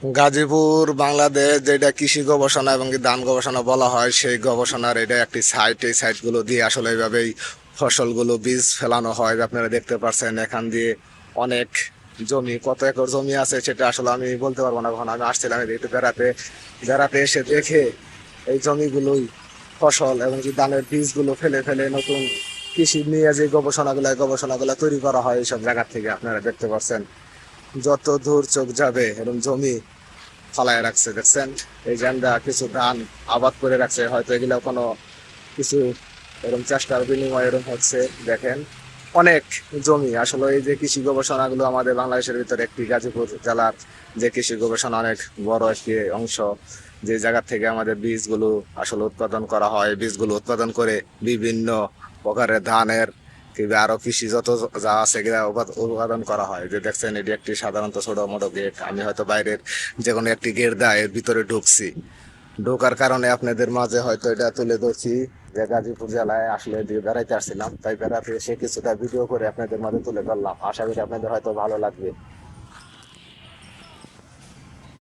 গাজীপুর বাংলাদেশ যেটা কৃষি গবেষণা এবং কি ধান গবেষণা বলা হয়, সেই গবেষণার এটা একটি সাইট। এই সাইটগুলো দিয়ে আসলে এইভাবেই ফসলগুলো বীজ ফেলানো হয়। আপনারা দেখতে পাচ্ছেন এখান দিয়ে অনেক জমি, কত একর জমি আছে সেটা আসলে আমি বলতে পারবো না। কখন আমি আসছিলাম একটু বেড়াতে, বেড়াতে এসে দেখে এই জমিগুলোই ফসল এবং কি ধানের বীজগুলো ফেলে ফেলে নতুন কৃষি নিয়ে যে গবেষণাগুলো তৈরি করা হয় এইসব জায়গা থেকে আপনারা দেখতে পাচ্ছেন। যত দূর চোখ যাবে এরকম জমি ফালায় রাখছে, দেখছেন? এই যে আমরা কিছু ধান আবাদ করে রাখছে, হয়তো এগুলো কোনো কিছু এরকম চেষ্টার বিনিময়ে এরকম হচ্ছে। দেখেন অনেক জমি আসলে এই যে কৃষি গবেষণাগুলো আমাদের বাংলাদেশের ভিতরে একটি গাজীপুর জেলার যে কৃষি গবেষণা অনেক বড় একটি অংশ, যে জায়গা থেকে আমাদের বীজগুলো আসলে উৎপাদন করা হয়। বীজগুলো উৎপাদন করে বিভিন্ন প্রকারের ধানের কিংবা আরো কৃষি যত যা আছে এগুলা উৎপাদন করা হয়। যে দেখছেন এটি একটি সাধারণত ছোট মোটো গেট। আমি হয়তো বাইরের যে কোনো একটি গেট দা এর ভিতরে ঢুকছি, ঢোকার কারণে আপনাদের মাঝে হয়তো এটা তুলে ধরছি যে গাজীপুর জেলায় আসলে দিয়ে বেড়াইতে আসছিলাম, তাই বেড়াতে এসে কিছুটা ভিডিও করে আপনাদের মাঝে তুলে ধরলাম। আশা করি আপনাদের হয়তো ভালো লাগবে।